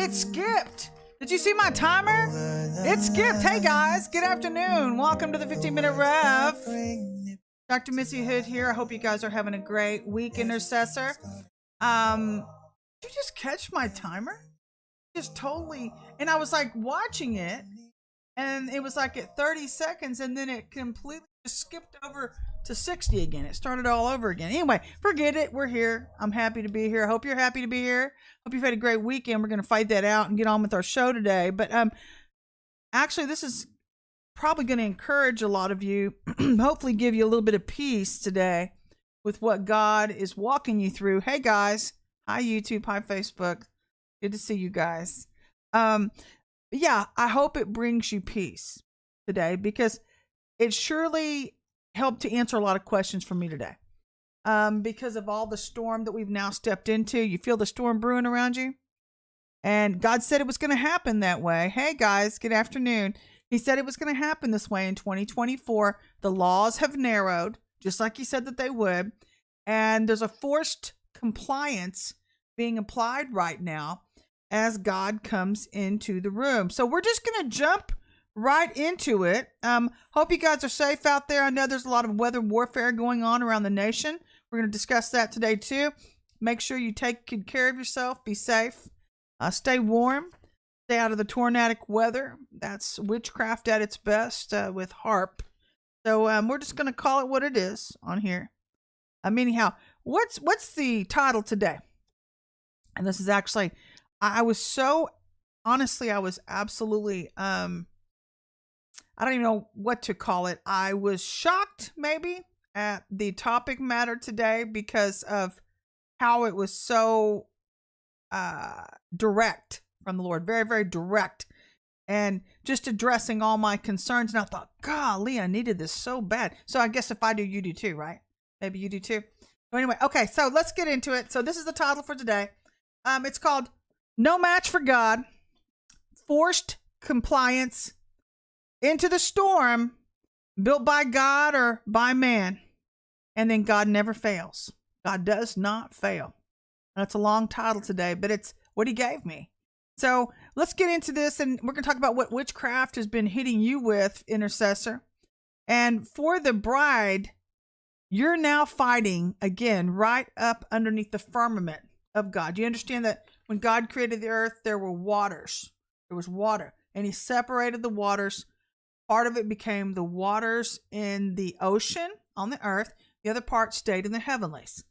it skipped. Did you see my timer? It skipped. Hey guys, good afternoon. Welcome to the 15-minute rev. Dr. Missy Hood here. I hope you guys are having a great week, Intercessor. Did you just catch my timer? Just totally. And I was like watching it, and it was like at 30 seconds, and then it completely just skipped over to 60 again. It started all over again. Anyway, forget it. We're here. I'm happy to be here. I hope you're happy to be here. Hope you've had a great weekend. We're going to fight that out and get on with our show today. But actually, this is probably going to encourage a lot of you, hopefully give you a little bit of peace today with what God is walking you through. Hey, guys. Hi, YouTube. Hi, Facebook. Good to see you guys. Yeah, I hope it brings you peace today, because it surely helped to answer a lot of questions for me today. Because of all the storm that we've now stepped into. You feel the storm brewing around you? And God said it was going to happen that way. Hey guys, good afternoon. He said it was going to happen this way in 2024. The laws have narrowed, just like he said that they would. And there's a forced compliance being applied right now as God comes into the room. So we're just going to jump right into it. Hope you guys are safe out there. I know there's a lot of weather warfare going on around the nation. We're going to discuss that today too. Make sure you take good care of yourself. Be safe. Stay warm. Stay out of the tornadic weather. That's witchcraft at its best with harp. So we're just going to call it what it is on here. Anyhow, what's the title today? And this is actually, I was so, honestly, I was absolutely, I don't even know what to call it. I was shocked maybe at the topic matter today because of how it was so direct from the Lord. Very, very direct. And just addressing all my concerns. And I thought, golly, I needed this so bad. So I guess if I do, you do too, right? Maybe you do too. But anyway, okay, so let's get into it. So this is the title for today. It's called No Match for God, Forced Compliance into the Storm, built by God or by man. And then God never fails. God does not fail. That's a long title today, but it's what he gave me. So let's get into this, and we're going to talk about what witchcraft has been hitting you with, Intercessor. And for the bride, you're now fighting again right up underneath the firmament of God. You understand that when God created the earth, there were waters. There was water, and he separated the waters. Part of it became the waters in the ocean on the earth. The other part stayed in the heavenlies.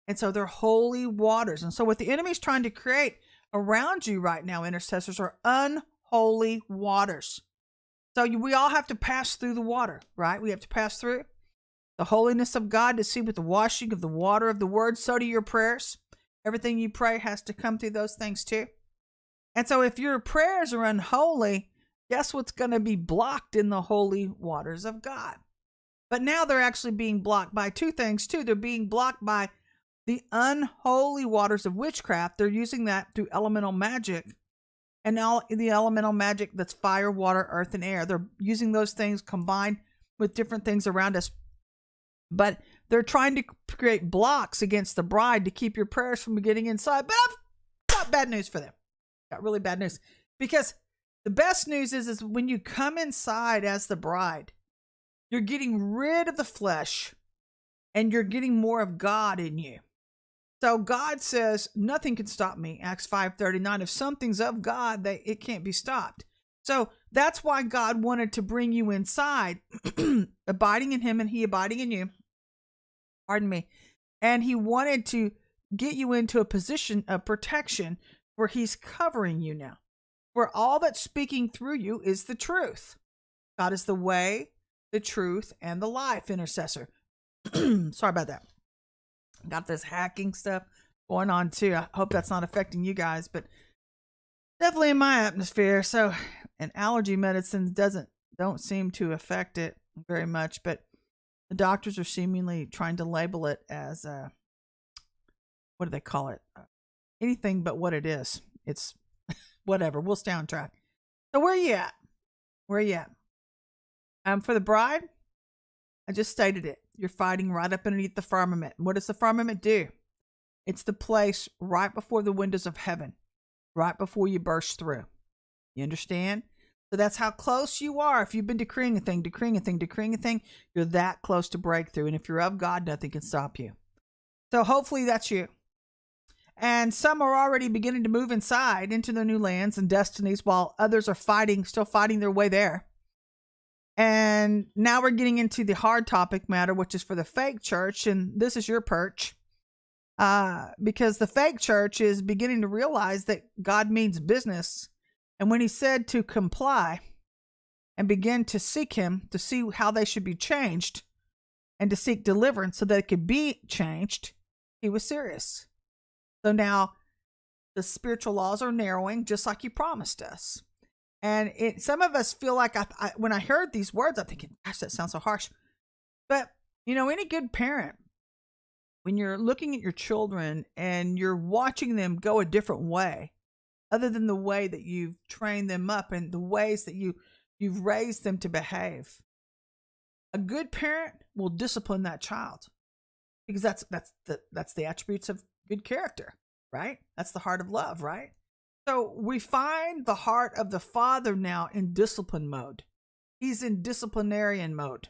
And so they're holy waters. And so what the enemy's trying to create around you right now, intercessors, are unholy waters. So we all have to pass through the water, right? We have to pass through the holiness of God to see with the washing of the water of the word. So do your prayers. Everything you pray has to come through those things too. And so if your prayers are unholy, guess what's going to be blocked in the holy waters of God? But now they're actually being blocked by two things too. They're being blocked by the unholy waters of witchcraft. They're using that through elemental magic, and all the elemental magic that's fire, water, earth, and air. They're using those things combined with different things around us. But they're trying to create blocks against the bride to keep your prayers from getting inside. But I've got bad news for them. Got really bad news. Because the best news is when you come inside as the bride, you're getting rid of the flesh and you're getting more of God in you. So God says, nothing can stop me. Acts 5:39. If something's of God, it can't be stopped. So that's why God wanted to bring you inside, abiding in him and he abiding in you. Pardon me. And he wanted to get you into a position of protection where he's covering you now, where all that's speaking through you is the truth. God is the way, the truth, and the life, intercessor. Sorry about that. Got this hacking stuff going on too. I hope that's not affecting you guys, but definitely in my atmosphere. So, and allergy medicines don't seem to affect it very much, but the doctors are seemingly trying to label it as what do they call it? Anything but what it is. It's whatever. We'll stay on track. So where are you at? Where are you at? For the bride, I just stated it. You're fighting right up underneath the firmament. What does the firmament do? It's the place right before the windows of heaven right before you burst through. You understand? So that's how close you are. If you've been decreeing a thing, you're that close to breakthrough. And if you're of God, nothing can stop you. So hopefully that's you. And some are already beginning to move inside into their new lands and destinies, while others are still fighting their way there. And now we're getting into the hard topic matter, which is for the fake church. And this is your perch. Because the fake church is beginning to realize that God means business. And when he said to comply and begin to seek him to see how they should be changed and to seek deliverance so that it could be changed, he was serious. So now the spiritual laws are narrowing just like he promised us. And some of us feel like when I heard these words, I'm thinking, gosh, that sounds so harsh. But, any good parent, when you're looking at your children and you're watching them go a different way, other than the way that you've trained them up and the ways that you've raised them to behave, a good parent will discipline that child, because that's the attributes of good character, right? That's the heart of love, right? So we find the heart of the Father now in discipline mode. He's in disciplinarian mode.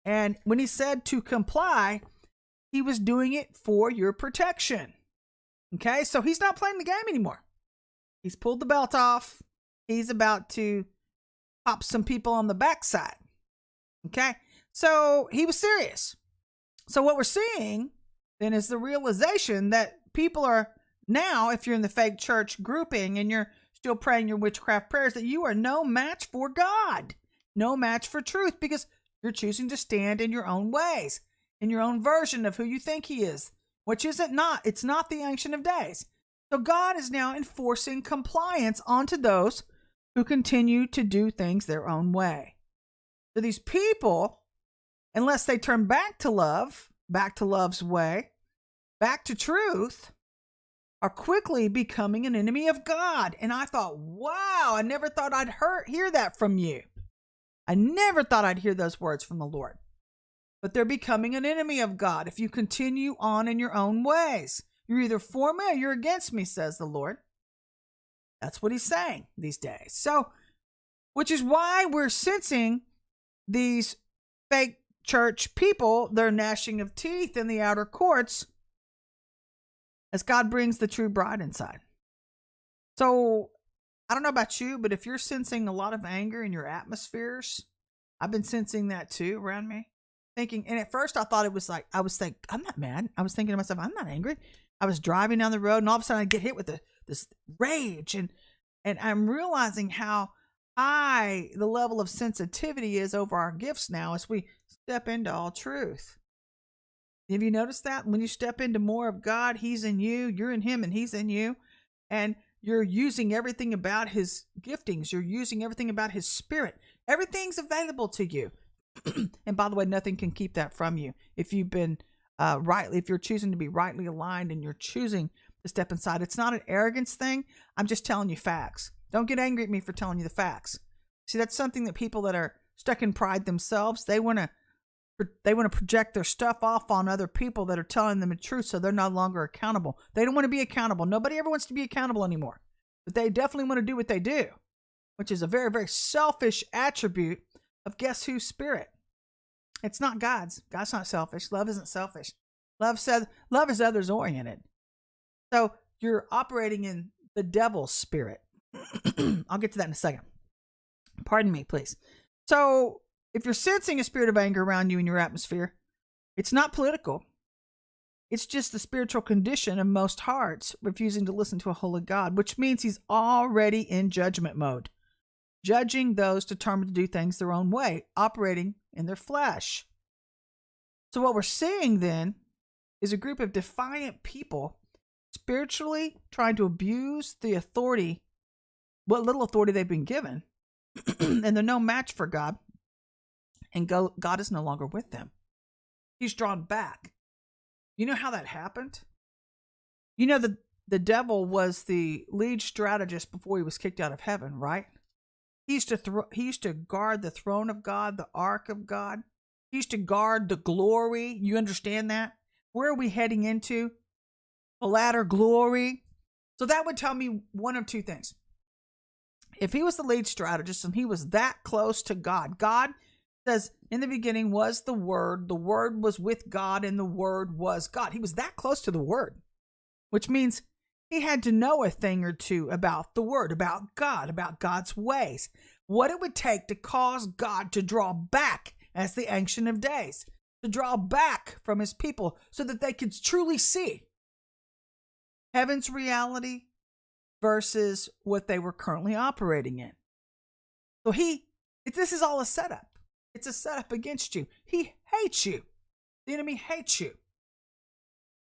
And when he said to comply, he was doing it for your protection. Okay, so he's not playing the game anymore. He's pulled the belt off. He's about to pop some people on the backside. Okay, so he was serious. So what we're seeing then is the realization that people are now, if you're in the fake church grouping and you're still praying your witchcraft prayers, that you are no match for God, no match for truth, because you're choosing to stand in your own ways, in your own version of who you think he is, which it's not the Ancient of Days. So God is now enforcing compliance onto those who continue to do things their own way. So these people, unless they turn back to love, back to love's way, back to truth, are quickly becoming an enemy of God. And I thought, wow, I never thought I'd hear that from you. I never thought I'd hear those words from the Lord. But they're becoming an enemy of God if you continue on in your own ways. You're either for me or you're against me, says the Lord. That's what he's saying these days. So, which is why we're sensing these fake church people, their gnashing of teeth in the outer courts, as God brings the true bride inside. So, I don't know about you, but if you're sensing a lot of anger in your atmospheres, I've been sensing that too around me. Thinking, and at first I thought it was like, I'm not mad. I was thinking to myself, I'm not angry. I was driving down the road and all of a sudden I get hit with this rage. And I'm realizing how high the level of sensitivity is over our gifts now as we step into all truth. Have you noticed that? When you step into more of God, he's in you, you're in him, and he's in you. And you're using everything about his giftings. You're using everything about his spirit. Everything's available to you. And by the way, nothing can keep that from you. If you've been if you're choosing to be rightly aligned and you're choosing to step inside, it's not an arrogance thing. I'm just telling you facts. Don't get angry at me for telling you the facts. See, that's something that people that are stuck in pride themselves, they want to project their stuff off on other people that are telling them the truth, so they're no longer accountable. They don't want to be accountable. Nobody ever wants to be accountable anymore. But they definitely want to do what they do, which is a very, very selfish attribute of guess whose spirit. It's not God's. God's not selfish. Love isn't selfish. Love is others oriented. So you're operating in the devil's spirit. I'll get to that in a second. Pardon me, please. So if you're sensing a spirit of anger around you in your atmosphere, it's not political. It's just the spiritual condition of most hearts refusing to listen to a holy God, which means he's already in judgment mode, judging those determined to do things their own way, operating in their flesh. So what we're seeing then is a group of defiant people spiritually trying to abuse the authority, what little authority they've been given, and they're no match for God, and God is no longer with them. He's drawn back. You know how that happened? You know the devil was the lead strategist before he was kicked out of heaven, right? He used to guard the throne of God, the ark of God. He used to guard the glory. You understand that? Where are we heading into? A latter glory. So that would tell me one of two things. If he was the lead strategist and he was that close to God, God says in the beginning was the Word was with God, and the Word was God. He was that close to the Word, which means he had to know a thing or two about the Word, about God, about God's ways, what it would take to cause God to draw back as the Ancient of Days, to draw back from his people so that they could truly see heaven's reality versus what they were currently operating in. So this is all a setup. It's a setup against you. He hates you. The enemy hates you.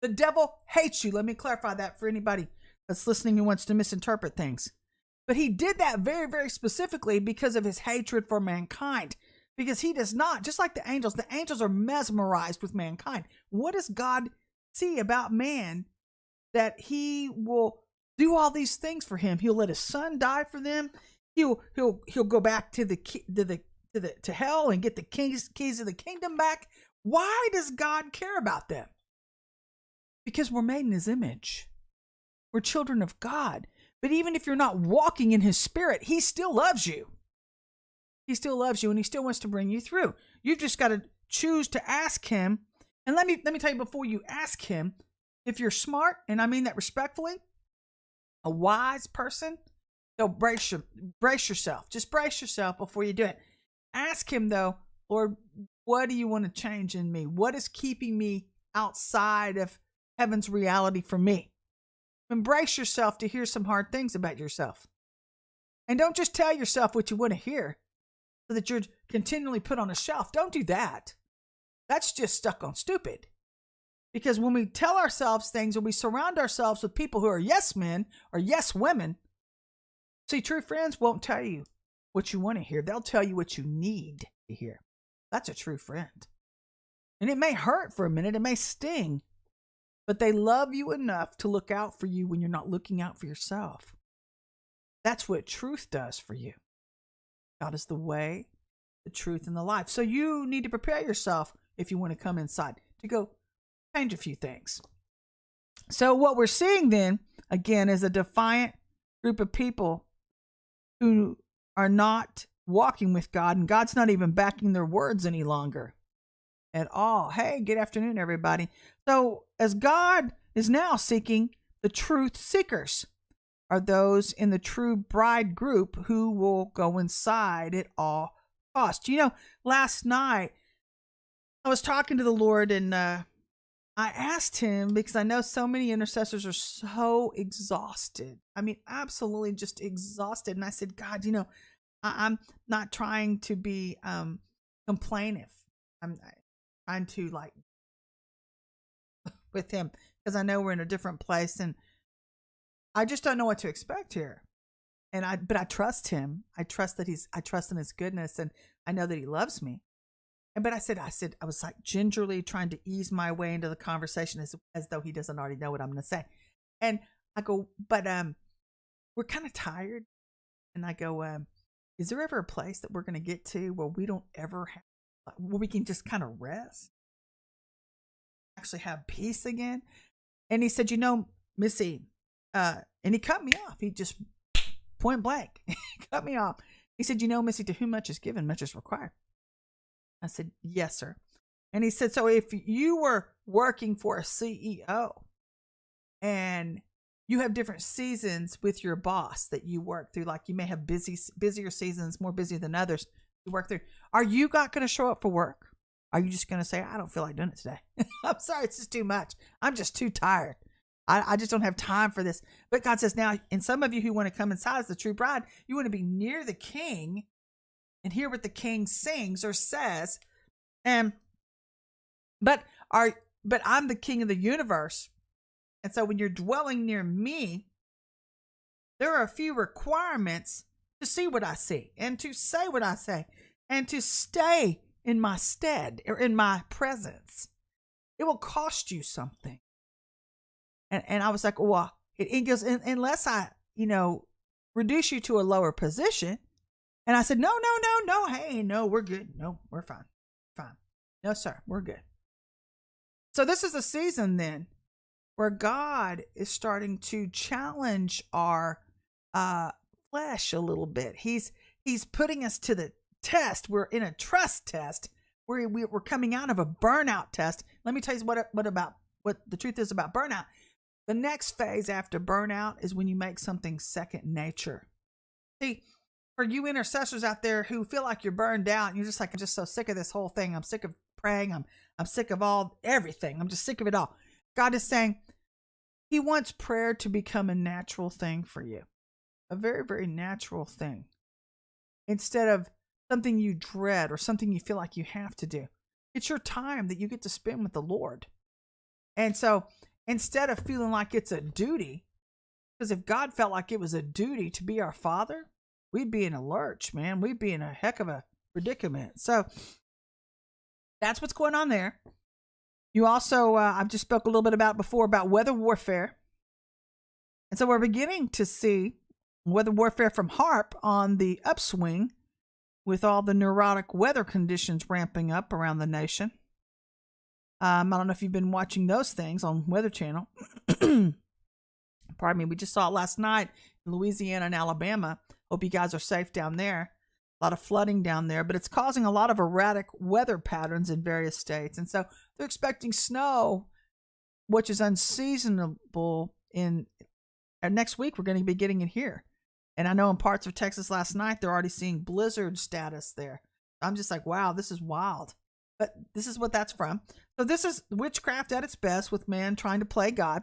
The devil hates you. Let me clarify that for anybody that's listening who wants to misinterpret things. But he did that very, very specifically because of his hatred for mankind. Because he does not, just like the angels are mesmerized with mankind. What does God see about man that he will do all these things for him? He'll let his son die for them. He'll go back to hell and get the keys of the kingdom back. Why does God care about them? Because we're made in his image. We're children of God. But even if you're not walking in his spirit, he still loves you. He still loves you, and he still wants to bring you through. You've just got to choose to ask him. And let me tell you, before you ask him, if you're smart, and I mean that respectfully, a wise person, so brace yourself. Just brace yourself before you do it. Ask him though, Lord, what do you want to change in me? What is keeping me outside of heaven's reality for me? Embrace yourself to hear some hard things about yourself. And don't just tell yourself what you want to hear so that you're continually put on a shelf. Don't do that. That's just stuck on stupid. Because when we tell ourselves things, when we surround ourselves with people who are yes men or yes women, see, true friends won't tell you what you want to hear. They'll tell you what you need to hear. That's a true friend. And it may hurt for a minute. It may sting. But they love you enough to look out for you when you're not looking out for yourself. That's what truth does for you. God is the way, the truth, and the life. So you need to prepare yourself if you want to come inside to go change a few things. So what we're seeing then, again, is a defiant group of people who are not walking with God, and God's not even backing their words any longer at all. Hey, good afternoon, everybody. So as God is now seeking the truth seekers, are those in the true bride group who will go inside at all costs. You know, last night I was talking to the Lord, and I asked him, because I know so many intercessors are so exhausted. I mean, absolutely just exhausted. And I said, God, you know, I'm not trying to be complaintive. I'm trying to like with him, because I know we're in a different place, and I just don't know what to expect here. But I trust him. I trust in his goodness, and I know that he loves me. But I was like gingerly trying to ease my way into the conversation as though he doesn't already know what I'm going to say. And I go, but we're kind of tired. And I go, is there ever a place that we're going to get to where we don't ever have, where we can just kind of rest, actually have peace again? And he said, you know, Missy, and he cut me off. He just point blank cut me off. He said, you know, Missy, to whom much is given, much is required. I said, yes, sir. And he said, so if you were working for a CEO and you have different seasons with your boss that you work through, like you may have busier seasons, more busy than others you work through, are you not going to show up for work? Are you just going to say, I don't feel like doing it today? I'm sorry, it's just too much. I'm just too tired. I just don't have time for this. But God says now, and some of you who want to come inside as the true bride, you want to be near the king and hear what the king sings or says. But I'm the king of the universe. And so when you're dwelling near me, there are a few requirements to see what I see and to say what I say and to stay in my stead or in my presence. It will cost you something. And I was like, well, it goes, unless I, reduce you to a lower position. And I said, no. Hey, no, we're good. No, we're fine. No, sir, we're good. So this is a season then where God is starting to challenge our flesh a little bit. He's putting us to the test. We're in a trust test. We're coming out of a burnout test. Let me tell you what the truth is about burnout. The next phase after burnout is when you make something second nature. See, for you intercessors out there who feel like you're burned out, and you're just like, I'm just so sick of this whole thing. I'm sick of praying. I'm sick of everything. I'm just sick of it all. God is saying he wants prayer to become a natural thing for you. A very, very natural thing. Instead of something you dread or something you feel like you have to do. It's your time that you get to spend with the Lord. And so instead of feeling like it's a duty, because if God felt like it was a duty to be our Father, we'd be in a lurch, man. We'd be in a heck of a predicament. So that's what's going on there. You also, I've just spoke a little bit about before about weather warfare. And so we're beginning to see weather warfare from HARP on the upswing with all the neurotic weather conditions ramping up around the nation. I don't know if you've been watching those things on Weather Channel. Pardon me. We just saw it last night in Louisiana and Alabama. Hope you guys are safe down there. A lot of flooding down there, but it's causing a lot of erratic weather patterns in various states. And so they're expecting snow, which is unseasonable next week. We're going to be getting it here. And I know in parts of Texas last night, they're already seeing blizzard status there. I'm just like, wow, this is wild. But this is what that's from. So this is witchcraft at its best with man trying to play God.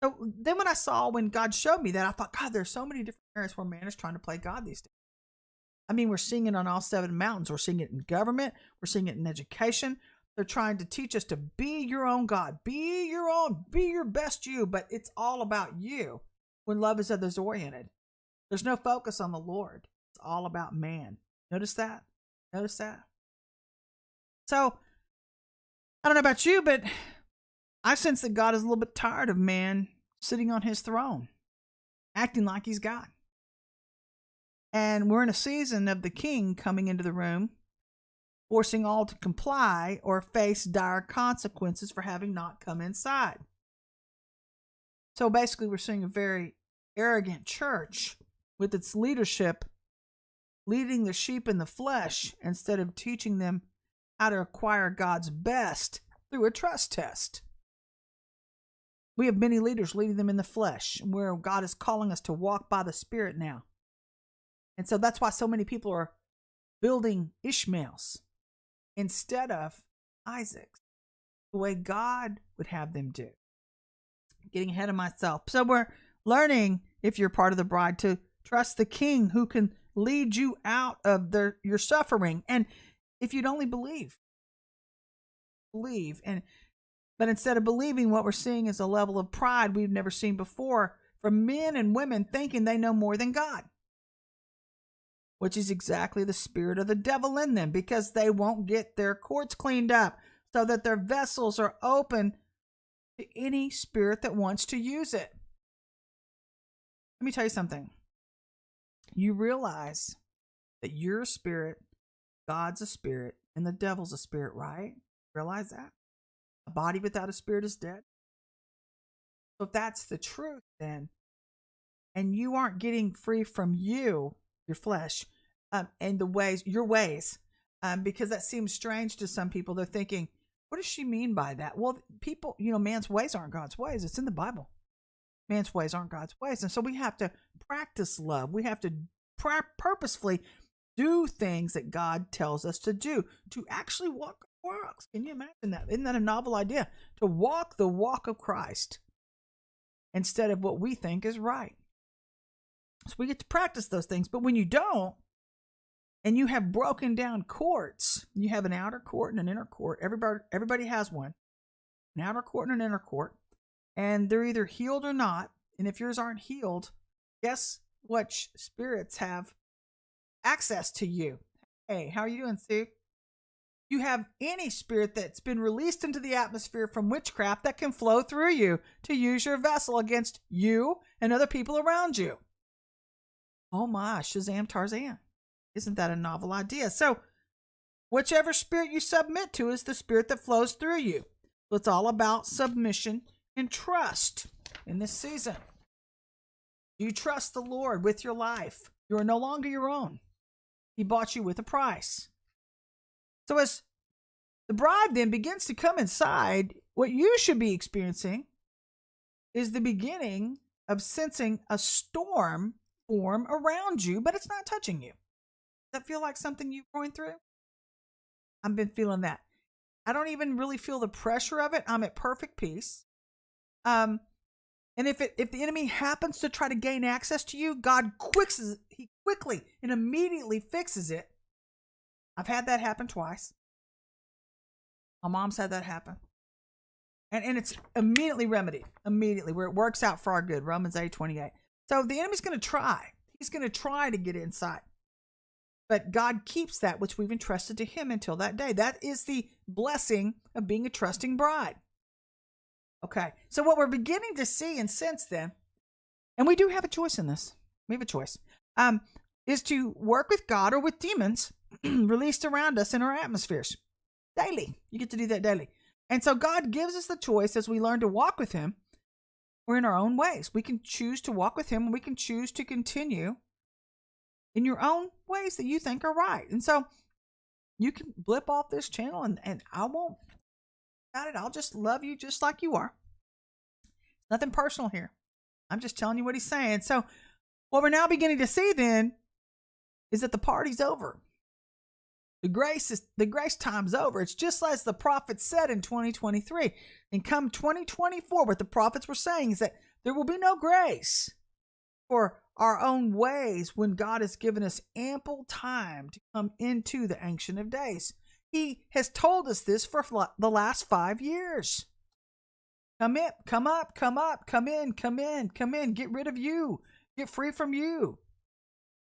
So then when God showed me that, I thought, God, there's so many different areas where man is trying to play God these days. I mean, we're seeing it on all 7 mountains. We're seeing it in government. We're seeing it in education. They're trying to teach us to be your own God. Be your own. Be your best you. But it's all about you when love is others oriented. There's no focus on the Lord. It's all about man. Notice that? Notice that? So, I don't know about you, but I sense that God is a little bit tired of man sitting on his throne, acting like he's God. And we're in a season of the king coming into the room, forcing all to comply or face dire consequences for having not come inside. So basically, we're seeing a very arrogant church with its leadership leading the sheep in the flesh instead of teaching them how to acquire God's best through a trust test. We have many leaders leading them in the flesh, where God is calling us to walk by the Spirit now. And so that's why so many people are building Ishmaels instead of Isaacs, the way God would have them do. Getting ahead of myself. So we're learning, if you're part of the bride, to trust the King who can lead you out of your suffering. And if you'd only believe. But instead of believing, what we're seeing is a level of pride we've never seen before from men and women thinking they know more than God, which is exactly the spirit of the devil in them, because they won't get their courts cleaned up so that their vessels are open to any spirit that wants to use it. Let me tell you something. You realize that you're a spirit, God's a spirit, and the devil's a spirit, right? Realize that? A body without a spirit is dead. So if that's the truth, then, and you aren't getting free from your flesh, and your ways, because that seems strange to some people. They're thinking, what does she mean by that? Well, people, man's ways aren't God's ways. It's in the Bible. Man's ways aren't God's ways. And so we have to practice love. We have to purposefully do things that God tells us to do, to actually walk walks. Can you imagine that? Isn't that a novel idea? To walk the walk of Christ instead of what we think is right. So we get to practice those things. But when you don't, and you have broken down courts, you have an outer court and an inner court. Everybody has one. An outer court and an inner court. And they're either healed or not. And if yours aren't healed, guess what spirits have access to you? Hey, how are you doing, Sue? You have any spirit that's been released into the atmosphere from witchcraft that can flow through you to use your vessel against you and other people around you. Oh my, Shazam Tarzan. Isn't that a novel idea? So, whichever spirit you submit to is the spirit that flows through you. So it's all about submission and trust in this season? Do you trust the Lord with your life? You are no longer your own. He bought you with a price. So as the bride then begins to come inside, what you should be experiencing is the beginning of sensing a storm form around you, but it's not touching you. Does that feel like something you're going through? I've been feeling that. I don't even really feel the pressure of it. I'm at perfect peace. And if the enemy happens to try to gain access to you, God he quickly and immediately fixes it. I've had that happen twice. My mom's had that happen. And it's immediately remedied, where it works out for our good, Romans 8:28. So the enemy's going to try. He's going to try to get inside. But God keeps that which we've entrusted to him until that day. That is the blessing of being a trusting bride. Okay, so what we're beginning to see and sense then, and we do have a choice in this. We have a choice. Is to work with God or with demons released around us in our atmospheres daily. You get to do that daily. And so God gives us the choice as we learn to walk with him or in our own ways. We can choose to walk with him, and we can choose to continue in your own ways that you think are right. And so you can blip off this channel and I won't about it. I'll just love you just like you are. Nothing personal here. I'm just telling you what he's saying. So what we're now beginning to see then is that the party's over. The grace time's over. It's just as the prophet said in 2023. And come 2024, what the prophets were saying is that there will be no grace for our own ways when God has given us ample time to come into the Ancient of Days. He has told us this for the last 5 years. Come in, come up, come up, come in, come in, come in. Get rid of you. Get free from you.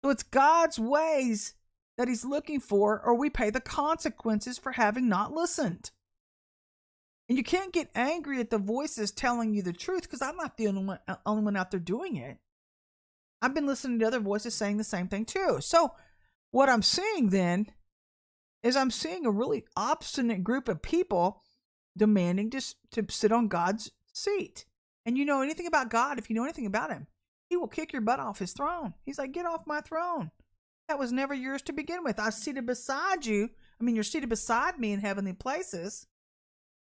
So it's God's ways that he's looking for, or we pay the consequences for having not listened. And you can't get angry at the voices telling you the truth, because I'm not the only one out there doing it. I've been listening to other voices saying the same thing too. So what I'm seeing then is I'm seeing a really obstinate group of people demanding to sit on God's seat. And you know anything about God, if you know anything about him, he will kick your butt off his throne. He's like, get off my throne. That was never yours to begin with. I'm seated beside you. I mean, you're seated beside me in heavenly places,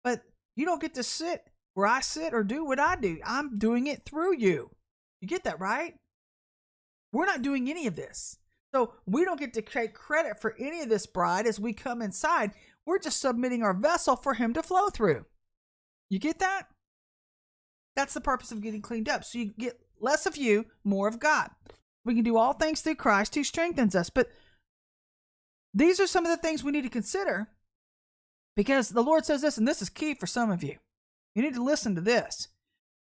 but you don't get to sit where I sit or do what I do. I'm doing it through you. You get that, right? We're not doing any of this. So we don't get to take credit for any of this, bride, as we come inside. We're just submitting our vessel for him to flow through. You get that? That's the purpose of getting cleaned up. So you get less of you, more of God. We can do all things through Christ who strengthens us. But these are some of the things we need to consider, because the Lord says this, and this is key for some of you. You need to listen to this.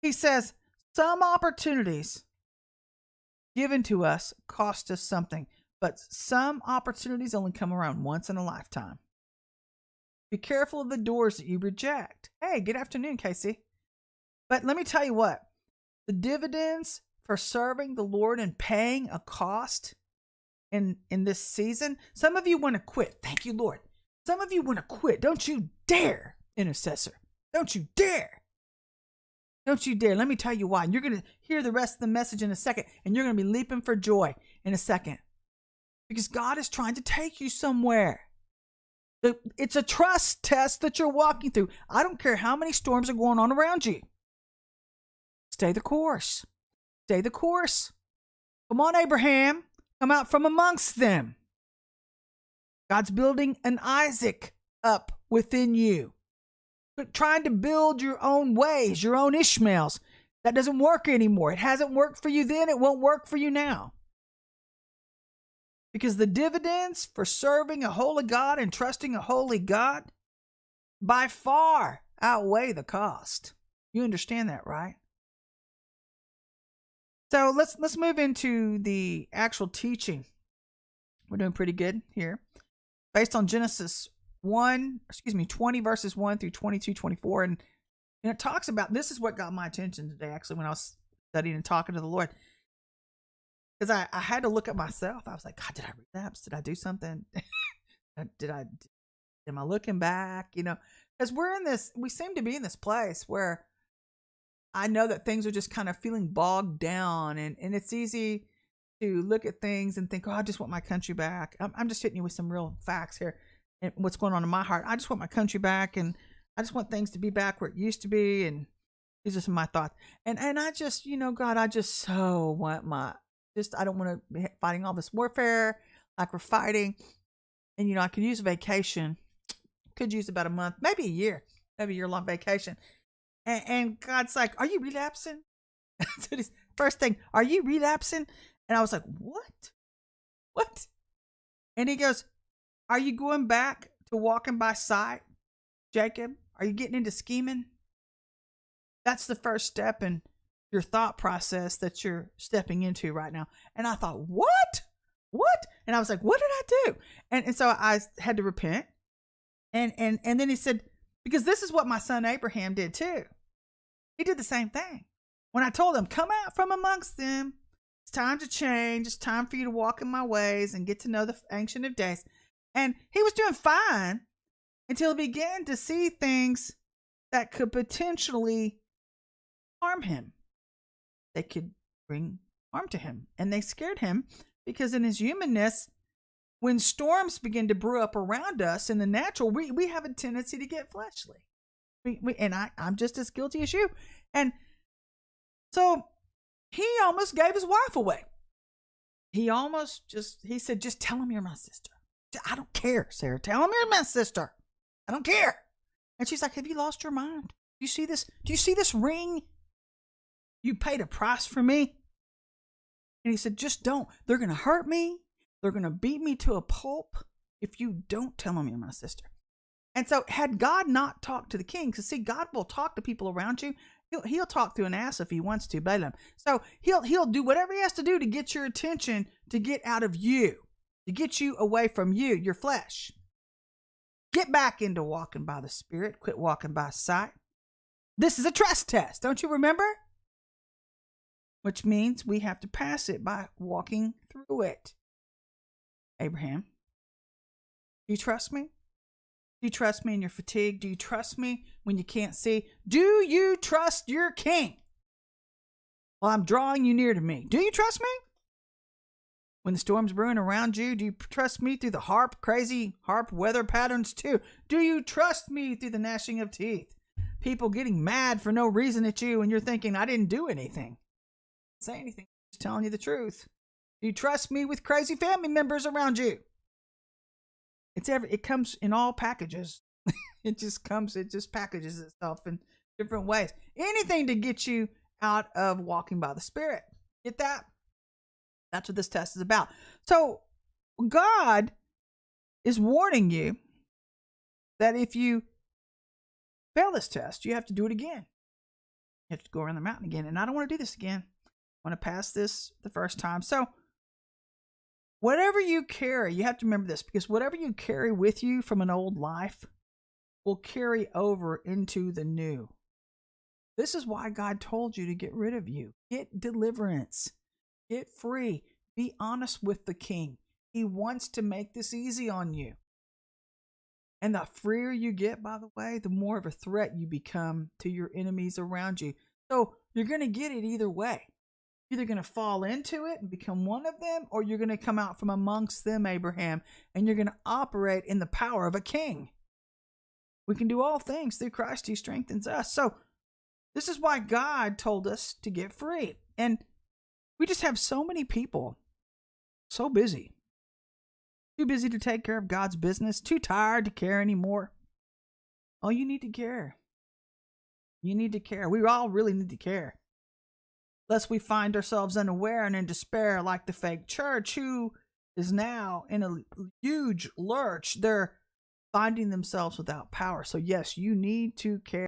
He says, some opportunities given to us cost us something, but some opportunities only come around once in a lifetime. Be careful of the doors that you reject. Hey, good afternoon, Casey. But let me tell you what, the dividends for serving the Lord and paying a cost in this season, some of you want to quit. Thank you, Lord. Some of you want to quit. Don't you dare, intercessor. Don't you dare. Don't you dare. Let me tell you why. You're going to hear the rest of the message in a second, and you're going to be leaping for joy in a second. Because God is trying to take you somewhere. It's a trust test that you're walking through. I don't care how many storms are going on around you. Stay the course. Stay the course. Come on, Abraham. Come out from amongst them. God's building an Isaac up within you. But trying to build your own ways, your own Ishmaels, that doesn't work anymore. It hasn't worked for you then. It won't work for you now. Because the dividends for serving a holy God and trusting a holy God by far outweigh the cost. You understand that, right? So let's move into the actual teaching. We're doing pretty good here. Based on Genesis 20 verses 1 through 22, 24. And it talks about, this is what got my attention today, actually, when I was studying and talking to the Lord. Because I had to look at myself. I was like, God, did I relapse? Did I do something? Am I looking back? You know, because we seem to be in this place where I know that things are just kind of feeling bogged down, and it's easy to look at things and think, oh, I just want my country back. I'm just hitting you with some real facts here and what's going on in my heart. I just want my country back, and I just want things to be back where it used to be. And these are some of my thoughts. And I just, God, I just so want I don't want to be fighting all this warfare like we're fighting. And, I could use a vacation. Could use about a month, maybe a year-long vacation. And God's like, are you relapsing? So this first thing, are you relapsing? And I was like, what? And he goes, are you going back to walking by sight, Jacob? Are you getting into scheming? That's the first step in your thought process that you're stepping into right now. And I thought, what? And I was like, what did I do? And so I had to repent. And then he said, because this is what my son Abraham did too. He did the same thing. When I told him, come out from amongst them, it's time to change. It's time for you to walk in my ways and get to know the Ancient of Days. And he was doing fine until he began to see things that could potentially harm him. They could bring harm to him. And they scared him because in his humanness, when storms begin to brew up around us in the natural, we have a tendency to get fleshly. I'm just as guilty as you. And so he almost gave his wife away. He said, just tell him you're my sister. I don't care, Sarah. Tell him you're my sister. I don't care. And she's like, have you lost your mind? Do you see this? Do you see this ring? You paid a price for me. And he said, just don't. They're going to hurt me. They're going to beat me to a pulp if you don't tell them you're my sister. And so had God not talked to the king, because see, God will talk to people around you. He'll talk through an ass if he wants to, Balaam. So he'll do whatever he has to do to get your attention, to get out of you, to get you away from you, your flesh. Get back into walking by the Spirit. Quit walking by sight. This is a trust test. Don't you remember? Which means we have to pass it by walking through it. Abraham, do you trust me? Do you trust me in your fatigue? Do you trust me when you can't see? Do you trust your king? Well, I'm drawing you near to me. Do you trust me? When the storm's brewing around you, do you trust me through the crazy harp weather patterns too? Do you trust me through the gnashing of teeth? People getting mad for no reason at you and you're thinking, I didn't do anything. Say anything. Just telling you the truth. Do you trust me with crazy family members around you? It comes in all packages. It just packages itself in different ways. Anything to get you out of walking by the Spirit. Get that? That's what this test is about. So God is warning you that if you fail this test, you have to do it again. You have to go around the mountain again. And I don't want to do this again. I want to pass this the first time. So whatever you carry, you have to remember this, because whatever you carry with you from an old life will carry over into the new. This is why God told you to get rid of you. Get deliverance. Get free. Be honest with the king. He wants to make this easy on you. And the freer you get, by the way, the more of a threat you become to your enemies around you. So you're going to get it either way. You're either going to fall into it and become one of them, or you're going to come out from amongst them, Abraham, and you're going to operate in the power of a king. We can do all things through Christ who strengthens us. So this is why God told us to get free. And we just have so many people so busy. Too busy to take care of God's business. Too tired to care anymore. Oh, you need to care. You need to care. We all really need to care. Lest we find ourselves unaware and in despair like the fake church, who is now in a huge lurch. They're finding themselves without power. So yes, you need to care.